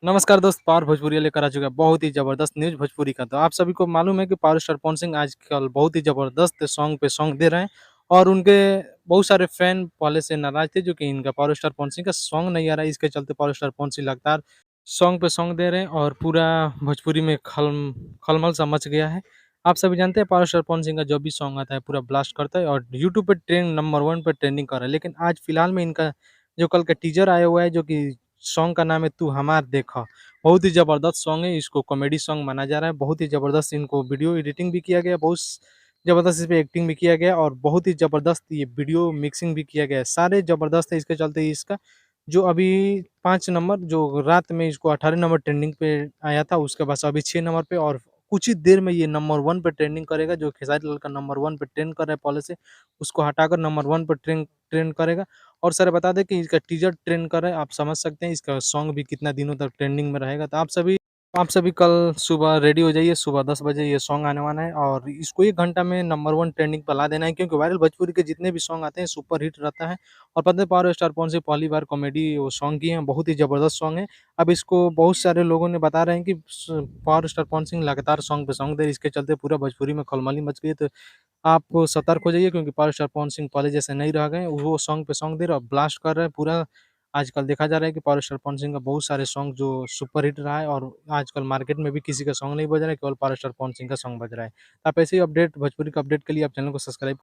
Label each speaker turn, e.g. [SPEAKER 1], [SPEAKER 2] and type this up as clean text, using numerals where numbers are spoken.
[SPEAKER 1] नमस्कार दोस्त, पावर भोजपुरी लेकर आ चुका है बहुत ही ज़बरदस्त न्यूज़ भोजपुरी का। तो आप सभी को मालूम है कि पावर स्टार पवन सिंह आजकल बहुत ही ज़बरदस्त सॉन्ग पे सॉन्ग दे रहे हैं और उनके बहुत सारे फैन पहले से नाराज़ थे जो कि इनका पावर स्टार पवन सिंह का सॉन्ग नहीं आ रहा है। इसके चलते पावर स्टार पवन सिंह लगातार सॉन्ग पे सॉन्ग दे रहे हैं और पूरा भोजपुरी में खलबल सा मच गया है। आप सभी जानते हैं पावर स्टार पवन सिंह का जो भी सॉन्ग आता है पूरा ब्लास्ट करता है और यूट्यूब पे नंबर 1 पे ट्रेंडिंग कर रहा है। लेकिन आज फिलहाल में इनका जो कल का टीज़र आया हुआ है जो कि सॉन्ग का नाम है तू हमार देखा। बहुत ही ज़बरदस्त सॉन्ग है, इसको कॉमेडी सॉन्ग माना जा रहा है। बहुत ही ज़बरदस्त इनको वीडियो एडिटिंग भी किया गया, बहुत ज़बरदस्त इस पे एक्टिंग भी किया गया और बहुत ही ज़बरदस्त ये वीडियो मिक्सिंग भी किया गया है। सारे ज़बरदस्त है, इसके चलते इसका जो अभी 5 नंबर जो रात में इसको 18 नंबर ट्रेंडिंग पे आया था, उसके बाद से अभी 6 नंबर पे और कुछ ही देर में ये नंबर 1 पे ट्रेंडिंग करेगा। जो खेसारी लाल का नंबर 1 पे ट्रेंड कर रहा है पहले से, उसको हटाकर नंबर 1 पे ट्रेंड ट्रेंड करेगा। और सर बता दें कि इसका टीज़र ट्रेंड कर रहा है, आप समझ सकते हैं इसका सॉन्ग भी कितना दिनों तक ट्रेंडिंग में रहेगा। तो आप सभी कल सुबह रेडी हो जाइए, सुबह 10 बजे ये सॉन्ग आने वाला है और इसको 1 घंटा में नंबर 1 ट्रेंडिंग पे ला देना है क्योंकि वायरल भोजपुरी के जितने भी सॉन्ग आते हैं सुपर हिट रहता है। और पता है पावर स्टार पवन सिंह पहली बार कॉमेडी वो सॉन्ग किए हैं, बहुत ही ज़बरदस्त सॉन्ग है। अब इसको बहुत सारे लोगों ने बता रहे हैं कि पावर स्टार पवन सिंह लगातार सॉन्ग पे सॉन्ग दे रहे हैं, इसके चलते पूरा भोजपुरी में खलबली मच गई है। तो आप सतर्क हो जाइए क्योंकि पावर स्टार पवन सिंह पहले जैसे नहीं रह गए, वो सॉन्ग पे सॉन्ग दे रहे और ब्लास्ट कर रहे हैं पूरा। आजकल देखा जा रहा है कि पावर स्टार पवन सिंह का बहुत सारे सॉन्ग जो सुपर हिट रहा है और आजकल मार्केट में भी किसी का सॉन्ग नहीं बज रहा है, केवल पावर स्टार पवन सिंह का सॉन्ग बज रहा है। तो आप ऐसे ही अपडेट भोजपुरी का अपडेट के लिए आप चैनल को सब्सक्राइब